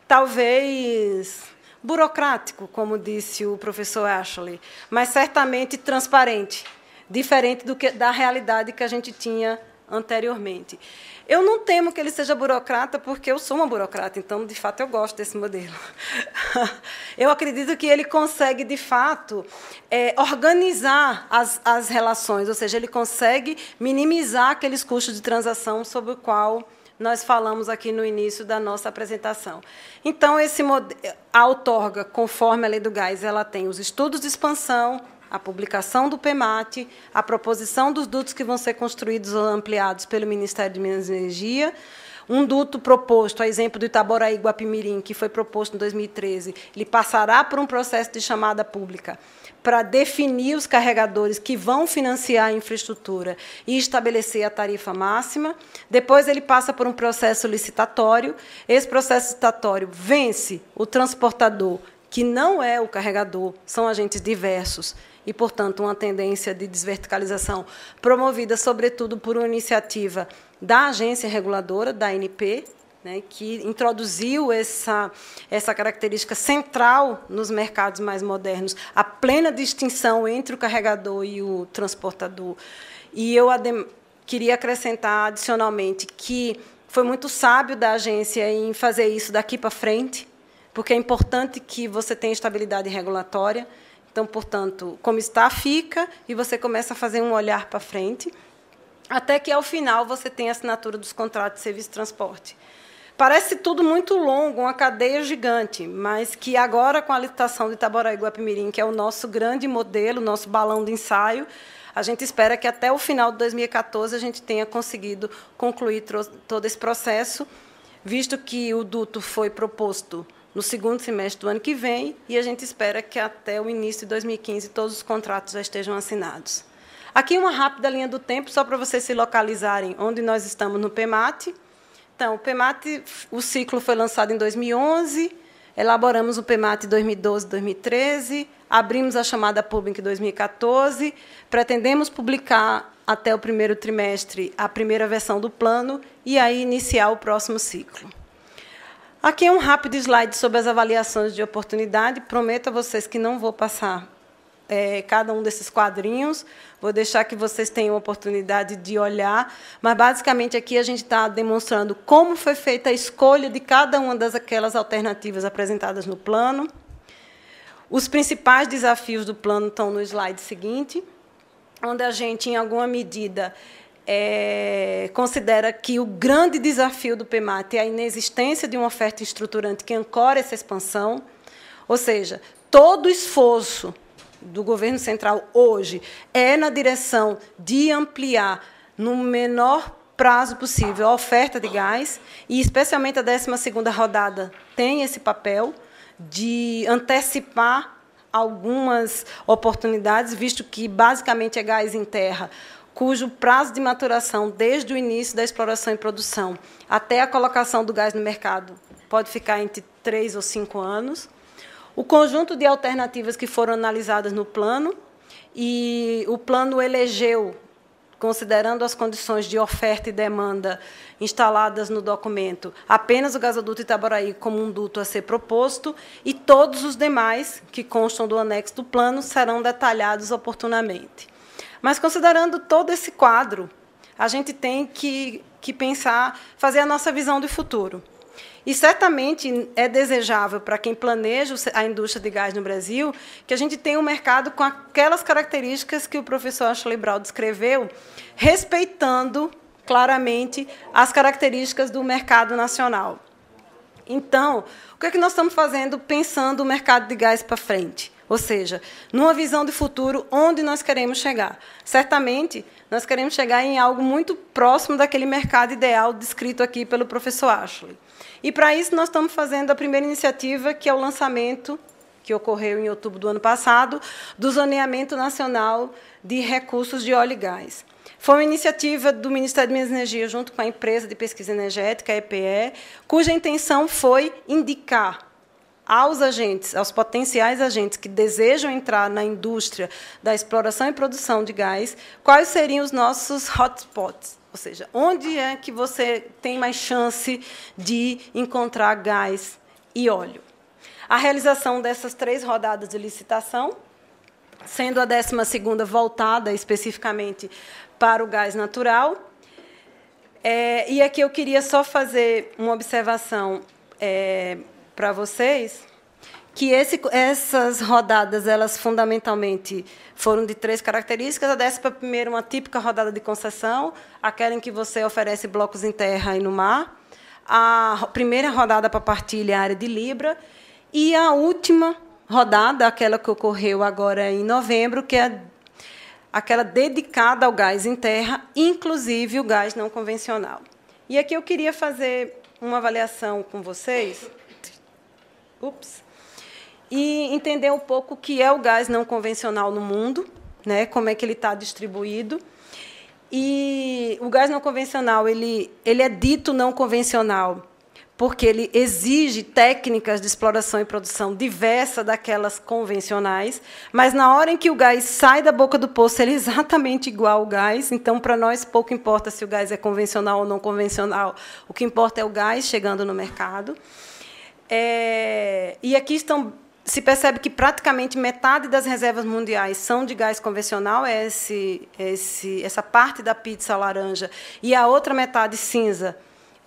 [SPEAKER 1] talvez burocrático, como disse o professor Ashley, mas certamente transparente, diferente da realidade que a gente tinha anteriormente. Eu não temo que ele seja burocrata, porque eu sou uma burocrata, então, de fato, eu gosto desse modelo. Eu acredito que ele consegue, de fato, organizar as relações, ou seja, ele consegue minimizar aqueles custos de transação sobre o qual nós falamos aqui no início da nossa apresentação. Então, a outorga, conforme a Lei do Gás, ela tem os estudos de expansão, a publicação do PEMAT, a proposição dos dutos que vão ser construídos ou ampliados pelo Ministério de Minas e Energia, um duto proposto, a exemplo do Itaboraí-Guapimirim, que foi proposto em 2013, ele passará por um processo de chamada pública para definir os carregadores que vão financiar a infraestrutura e estabelecer a tarifa máxima. Depois, ele passa por um processo licitatório. Esse processo licitatório vence o transportador, que não é o carregador, são agentes diversos, e, portanto, uma tendência de desverticalização promovida, sobretudo, por uma iniciativa da agência reguladora, da ANP, né, que introduziu essa característica central nos mercados mais modernos, a plena distinção entre o carregador e o transportador. E eu queria acrescentar, adicionalmente, que foi muito sábio da agência em fazer isso daqui para frente, porque é importante que você tenha estabilidade regulatória. Então, portanto, como está, fica, e você começa a fazer um olhar para frente, até que, ao final, você tenha a assinatura dos contratos de serviço de transporte. Parece tudo muito longo, uma cadeia gigante, mas que agora, com a licitação de Itaboraí-Guapimirim, que é o nosso grande modelo, nosso balão de ensaio, a gente espera que, até o final de 2014, a gente tenha conseguido concluir todo esse processo, visto que o duto foi proposto no segundo semestre do ano que vem, e a gente espera que até o início de 2015 todos os contratos já estejam assinados. Aqui uma rápida linha do tempo, só para vocês se localizarem onde nós estamos no PEMAT. Então, o PEMAT, o ciclo foi lançado em 2011, elaboramos o PEMAT em 2012, 2013, abrimos a chamada pública em 2014, pretendemos publicar até o primeiro trimestre a primeira versão do plano e aí iniciar o próximo ciclo. Aqui é um rápido slide sobre as avaliações de oportunidade. Prometo a vocês que não vou passar cada um desses quadrinhos, vou deixar que vocês tenham a oportunidade de olhar, mas, basicamente, aqui a gente está demonstrando como foi feita a escolha de cada uma daquelas alternativas apresentadas no plano. Os principais desafios do plano estão no slide seguinte, onde a gente, em alguma medida, considera que o grande desafio do PEMAT é a inexistência de uma oferta estruturante que ancora essa expansão, ou seja, todo o esforço do governo central hoje é na direção de ampliar, no menor prazo possível, a oferta de gás, e, especialmente, a 12ª rodada tem esse papel de antecipar algumas oportunidades, visto que, basicamente, é gás em terra, cujo prazo de maturação, desde o início da exploração e produção até a colocação do gás no mercado, pode ficar entre 3 ou 5 anos. O conjunto de alternativas que foram analisadas no plano, e o plano elegeu, considerando as condições de oferta e demanda instaladas no documento, apenas o gasoduto Itaboraí como um duto a ser proposto, e todos os demais, que constam do anexo do plano, serão detalhados oportunamente. Mas, considerando todo esse quadro, a gente tem que pensar, fazer a nossa visão de futuro. E, certamente, é desejável, para quem planeja a indústria de gás no Brasil, que a gente tenha um mercado com aquelas características que o professor Ashley Brown descreveu, respeitando, claramente, as características do mercado nacional. Então, o que é que nós estamos fazendo pensando o mercado de gás para frente? Ou seja, numa visão de futuro, onde nós queremos chegar? Certamente, nós queremos chegar em algo muito próximo daquele mercado ideal descrito aqui pelo professor Ashley. E, para isso, nós estamos fazendo a primeira iniciativa, que é o lançamento, que ocorreu em outubro do ano passado, do Zoneamento Nacional de Recursos de Óleo e Gás. Foi uma iniciativa do Ministério de Minas e Energia, junto com a empresa de pesquisa energética, a EPE, cuja intenção foi indicar aos agentes, aos potenciais agentes que desejam entrar na indústria da exploração e produção de gás, quais seriam os nossos hotspots, ou seja, onde é que você tem mais chance de encontrar gás e óleo. A realização dessas 3 rodadas de licitação, sendo a 12ª voltada especificamente para o gás natural. E aqui eu queria só fazer uma observação para vocês, que essas rodadas, elas fundamentalmente foram de 3 características. A 11ª, uma típica rodada de concessão, aquela em que você oferece blocos em terra e no mar. A primeira rodada para partilha, área de Libra. E a última rodada, aquela que ocorreu agora em novembro, que é aquela dedicada ao gás em terra, inclusive o gás não convencional. E aqui eu queria fazer uma avaliação com vocês, e entender um pouco o que é o gás não convencional no mundo, né, como é que ele está distribuído. E o gás não convencional, ele é dito não convencional porque ele exige técnicas de exploração e produção diversas daquelas convencionais, mas, na hora em que o gás sai da boca do poço, ele é exatamente igual ao gás. Então, para nós, pouco importa se o gás é convencional ou não convencional. O que importa é o gás chegando no mercado. E aqui se percebe que praticamente metade das reservas mundiais são de gás convencional, essa parte da pizza laranja, e a outra metade cinza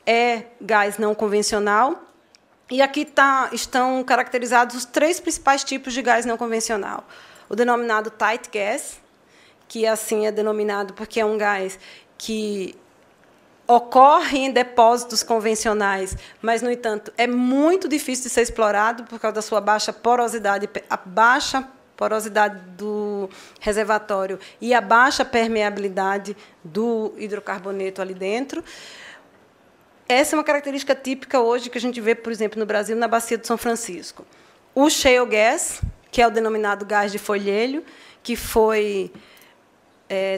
[SPEAKER 1] é gás não convencional. E aqui estão caracterizados os 3 principais tipos de gás não convencional. O denominado tight gas, que assim é denominado porque é um gás que ocorre em depósitos convencionais, mas, no entanto, é muito difícil de ser explorado por causa da sua baixa porosidade, a baixa porosidade do reservatório e a baixa permeabilidade do hidrocarboneto ali dentro. Essa é uma característica típica hoje que a gente vê, por exemplo, no Brasil, na Bacia do São Francisco. O shale gas, que é o denominado gás de folhelho, que foi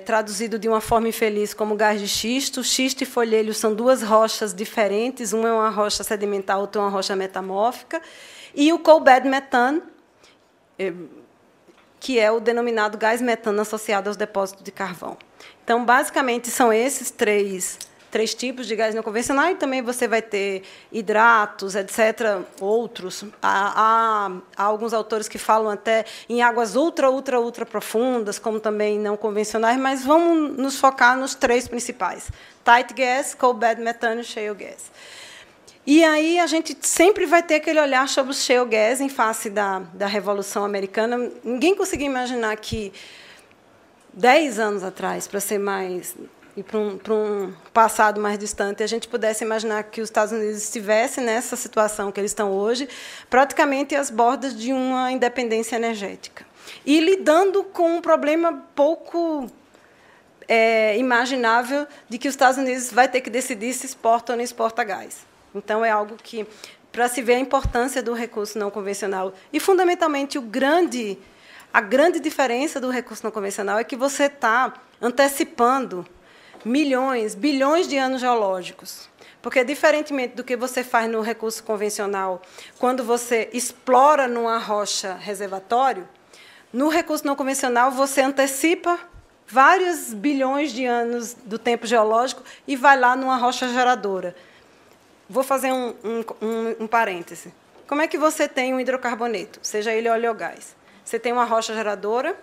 [SPEAKER 1] traduzido de uma forma infeliz como gás de xisto. Xisto e folhelho são 2 rochas diferentes, uma é uma rocha sedimentar, outra é uma rocha metamórfica. E o coal bed methane, que é o denominado gás metano associado aos depósitos de carvão. Então, basicamente, são esses 3 tipos de gás não convencional, e também você vai ter hidratos, etc., outros. Há alguns autores que falam até em águas ultra profundas, como também não convencionais, mas vamos nos focar nos 3 principais: tight gas, coal bed methane e shale gas. E aí a gente sempre vai ter aquele olhar sobre o shale gas em face da Revolução Americana. Ninguém conseguia imaginar que 10 anos atrás, para ser mais... e para um passado mais distante, a gente pudesse imaginar que os Estados Unidos estivessem nessa situação que eles estão hoje, praticamente às bordas de uma independência energética. E lidando com um problema pouco imaginável de que os Estados Unidos vai ter que decidir se exporta ou não exporta gás. Então, é algo que, para se ver a importância do recurso não convencional, e, fundamentalmente, a grande diferença do recurso não convencional é que você está antecipando bilhões de anos geológicos. Porque, diferentemente do que você faz no recurso convencional, quando você explora numa rocha reservatório, no recurso não convencional você antecipa vários bilhões de anos do tempo geológico e vai lá numa rocha geradora. Vou fazer um parêntese. Como é que você tem um hidrocarboneto, seja ele óleo ou gás? Você tem uma rocha geradora,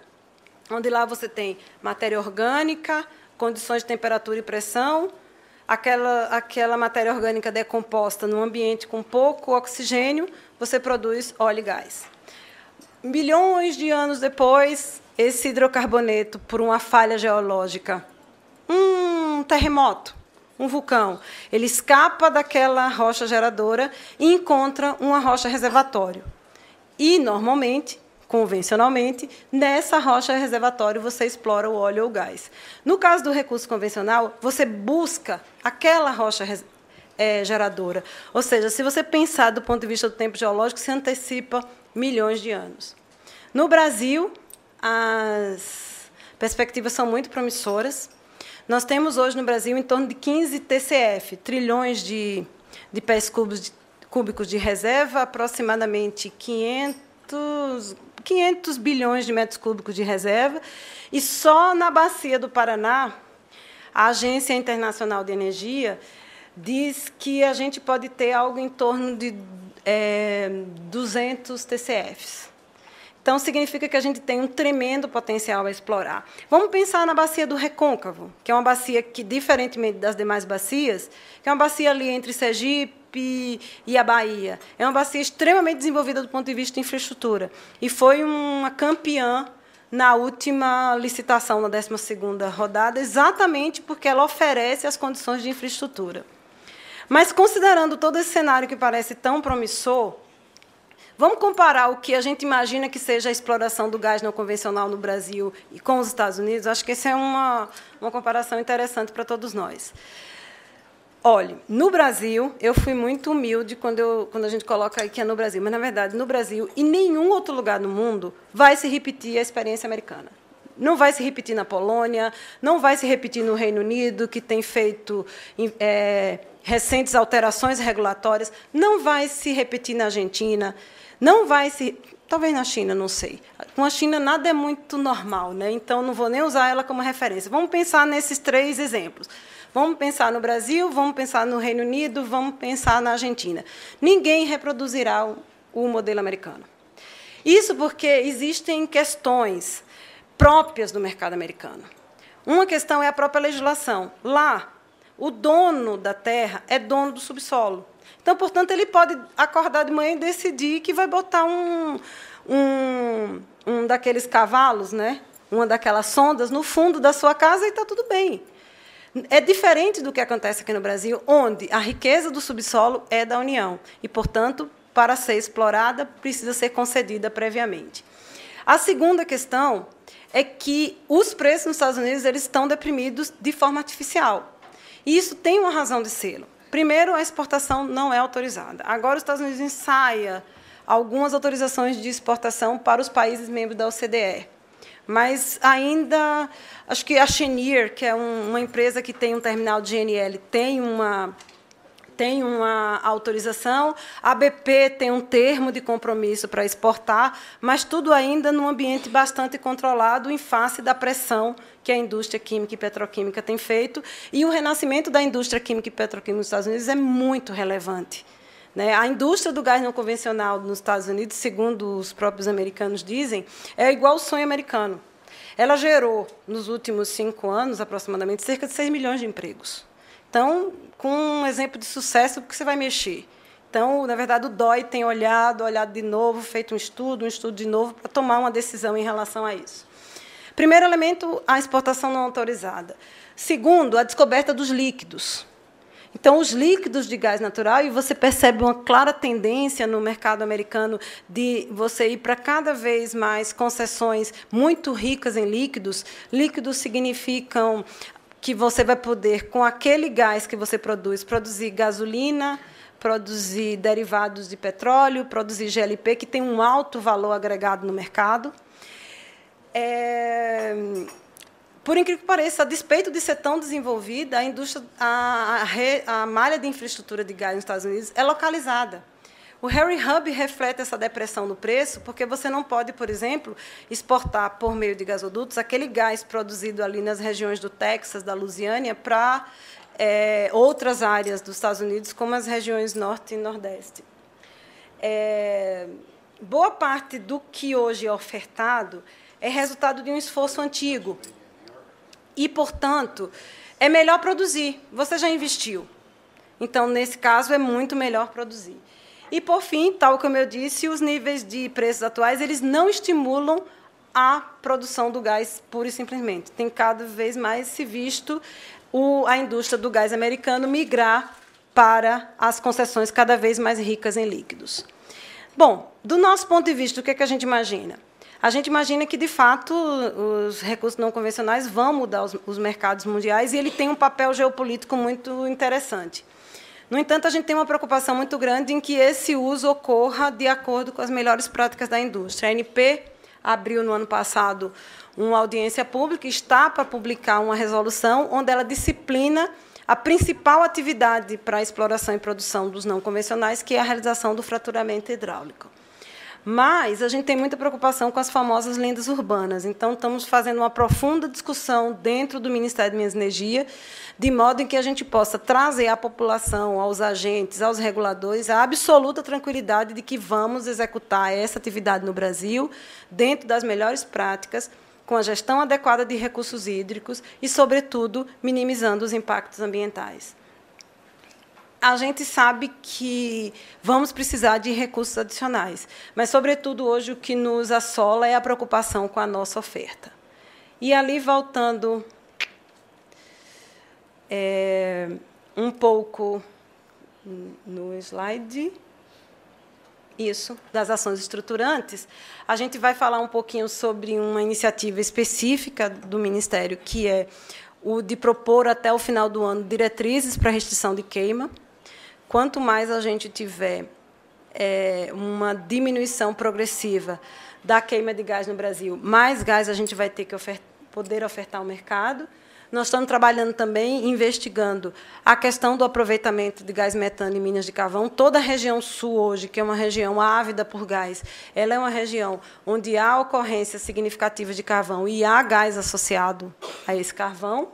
[SPEAKER 1] onde lá você tem matéria orgânica, condições de temperatura e pressão, aquela matéria orgânica decomposta num ambiente com pouco oxigênio, você produz óleo e gás. Bilhões de anos depois, esse hidrocarboneto, por uma falha geológica, um terremoto, um vulcão, ele escapa daquela rocha geradora e encontra uma rocha reservatório. E, normalmente, convencionalmente, nessa rocha reservatório você explora o óleo ou o gás. No caso do recurso convencional, você busca aquela rocha geradora. Ou seja, se você pensar do ponto de vista do tempo geológico, se antecipa milhões de anos. No Brasil, as perspectivas são muito promissoras. Nós temos hoje no Brasil em torno de 15 TCF, trilhões de pés cúbicos de reserva, aproximadamente 500 bilhões de metros cúbicos de reserva, e só na Bacia do Paraná, a Agência Internacional de Energia diz que a gente pode ter algo em torno de 200 TCFs. Então, significa que a gente tem um tremendo potencial a explorar. Vamos pensar na bacia do Recôncavo, que é uma bacia que, diferentemente das demais bacias, que é uma bacia ali entre Sergipe e a Bahia. É uma bacia extremamente desenvolvida do ponto de vista de infraestrutura. E foi uma campeã na última licitação, na 12ª rodada, exatamente porque ela oferece as condições de infraestrutura. Mas, considerando todo esse cenário que parece tão promissor, vamos comparar o que a gente imagina que seja a exploração do gás não convencional no Brasil e com os Estados Unidos. Acho que essa é uma comparação interessante para todos nós. Olhe, no Brasil, eu fui muito humilde quando a gente coloca aí que é no Brasil, mas, na verdade, no Brasil e nenhum outro lugar no mundo vai se repetir a experiência americana. Não vai se repetir na Polônia, não vai se repetir no Reino Unido, que tem feito recentes alterações regulatórias, não vai se repetir na Argentina, não vai se... Talvez na China, não sei. Com a China, nada é muito normal, né? Então, não vou nem usar ela como referência. Vamos pensar nesses 3 exemplos. Vamos pensar no Brasil, vamos pensar no Reino Unido, vamos pensar na Argentina. Ninguém reproduzirá o modelo americano. Isso porque existem questões próprias do mercado americano. Uma questão é a própria legislação. Lá, o dono da terra é dono do subsolo. Então, portanto, ele pode acordar de manhã e decidir que vai botar um daqueles cavalos, né? Uma daquelas sondas no fundo da sua casa e está tudo bem. É diferente do que acontece aqui no Brasil, onde a riqueza do subsolo é da União e, portanto, para ser explorada, precisa ser concedida previamente. A segunda questão é que os preços nos Estados Unidos eles estão deprimidos de forma artificial. E isso tem uma razão de ser. Primeiro, a exportação não é autorizada. Agora, os Estados Unidos ensaia algumas autorizações de exportação para os países membros da OCDE. Mas ainda, acho que a Cheniere, que é uma empresa que tem um terminal de GNL, tem uma autorização, a BP tem um termo de compromisso para exportar, mas tudo ainda num ambiente bastante controlado em face da pressão que a indústria química e petroquímica tem feito, e o renascimento da indústria química e petroquímica nos Estados Unidos é muito relevante. A indústria do gás não convencional nos Estados Unidos, segundo os próprios americanos dizem, é igual ao sonho americano. Ela gerou, nos últimos 5 anos, aproximadamente, cerca de 6 milhões de empregos. Então, com um exemplo de sucesso, o que você vai mexer? Então, na verdade, o DOI tem olhado de novo, feito um estudo de novo, para tomar uma decisão em relação a isso. Primeiro elemento, a exportação não autorizada. Segundo, a descoberta dos líquidos. Então, os líquidos de gás natural, e você percebe uma clara tendência no mercado americano de você ir para cada vez mais concessões muito ricas em líquidos. Líquidos significam que você vai poder, com aquele gás que você produz, produzir gasolina, produzir derivados de petróleo, produzir GLP, que tem um alto valor agregado no mercado. Por incrível que pareça, a despeito de ser tão desenvolvida, a indústria, a malha de infraestrutura de gás nos Estados Unidos é localizada. O Henry Hub reflete essa depressão no preço, porque você não pode, por exemplo, exportar por meio de gasodutos aquele gás produzido ali nas regiões do Texas, da Louisiana, para outras áreas dos Estados Unidos, como as regiões Norte e Nordeste. Boa parte do que hoje é ofertado é resultado de um esforço antigo. E, portanto, é melhor produzir. Você já investiu. Então, nesse caso, é muito melhor produzir. E, por fim, tal como eu disse, os níveis de preços atuais eles não estimulam a produção do gás pura e simplesmente. Tem cada vez mais se visto a indústria do gás americano migrar para as concessões cada vez mais ricas em líquidos. Bom, do nosso ponto de vista, o que é que a gente imagina? A gente imagina que, de fato, os recursos não convencionais vão mudar os mercados mundiais e ele tem um papel geopolítico muito interessante. No entanto, a gente tem uma preocupação muito grande em que esse uso ocorra de acordo com as melhores práticas da indústria. A ANP abriu, no ano passado, uma audiência pública, está para publicar uma resolução onde ela disciplina a principal atividade para a exploração e produção dos não convencionais, que é a realização do fraturamento hidráulico. Mas a gente tem muita preocupação com as famosas lendas urbanas. Então, estamos fazendo uma profunda discussão dentro do Ministério de Minas e Energia, de modo em que a gente possa trazer à população, aos agentes, aos reguladores, a absoluta tranquilidade de que vamos executar essa atividade no Brasil, dentro das melhores práticas, com a gestão adequada de recursos hídricos e, sobretudo, minimizando os impactos ambientais. A gente sabe que vamos precisar de recursos adicionais, mas, sobretudo, hoje o que nos assola é a preocupação com a nossa oferta. E ali, voltando um pouco no slide, isso, das ações estruturantes, a gente vai falar um pouquinho sobre uma iniciativa específica do Ministério, que é o de propor, até o final do ano, diretrizes para restrição de queima. Quanto mais a gente tiver uma diminuição progressiva da queima de gás no Brasil, mais gás a gente vai ter que poder ofertar ao mercado. Nós estamos trabalhando também, investigando a questão do aproveitamento de gás metano em minas de carvão. Toda a região sul hoje, que é uma região ávida por gás, ela é uma região onde há ocorrência significativa de carvão e há gás associado a esse carvão.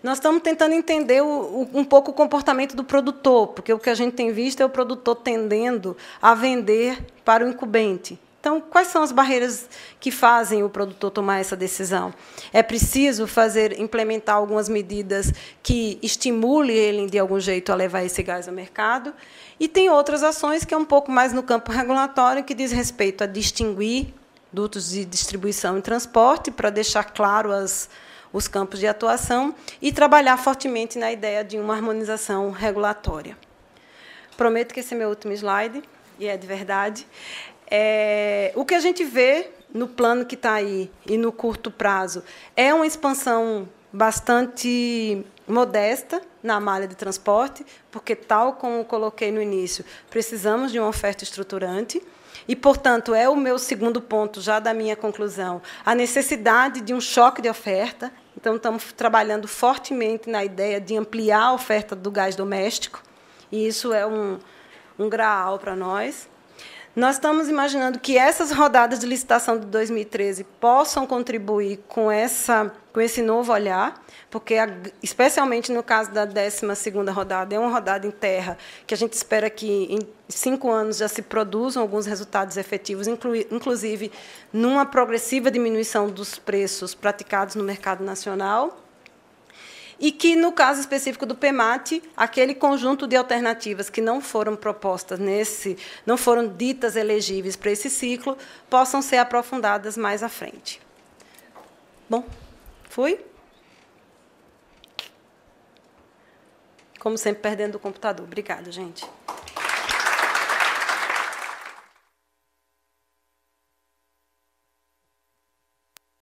[SPEAKER 1] Nós estamos tentando entender um pouco o comportamento do produtor, porque o que a gente tem visto é o produtor tendendo a vender para o incumbente. Então, quais são as barreiras que fazem o produtor tomar essa decisão? É preciso implementar algumas medidas que estimulem ele, de algum jeito, a levar esse gás ao mercado. E tem outras ações que é um pouco mais no campo regulatório, que diz respeito a distinguir dutos de distribuição e transporte, para deixar claro os campos de atuação, e trabalhar fortemente na ideia de uma harmonização regulatória. Prometo que esse é meu último slide, e é de verdade. O que a gente vê no plano que está aí e no curto prazo é uma expansão bastante modesta na malha de transporte, porque, tal como coloquei no início, precisamos de uma oferta estruturante. E, portanto, é o meu segundo ponto, já da minha conclusão, a necessidade de um choque de oferta. Então, estamos trabalhando fortemente na ideia de ampliar a oferta do gás doméstico, e isso é um graal para nós. Nós estamos imaginando que essas rodadas de licitação de 2013 possam contribuir com esse novo olhar, porque, especialmente no caso da 12ª rodada, é uma rodada em terra, que a gente espera que, em 5 anos, já se produzam alguns resultados efetivos, inclusive numa progressiva diminuição dos preços praticados no mercado nacional. E que, no caso específico do PEMAT, aquele conjunto de alternativas que não foram propostas não foram ditas elegíveis para esse ciclo, possam ser aprofundadas mais à frente. Bom, fui. Como sempre, perdendo o computador. Obrigada, gente.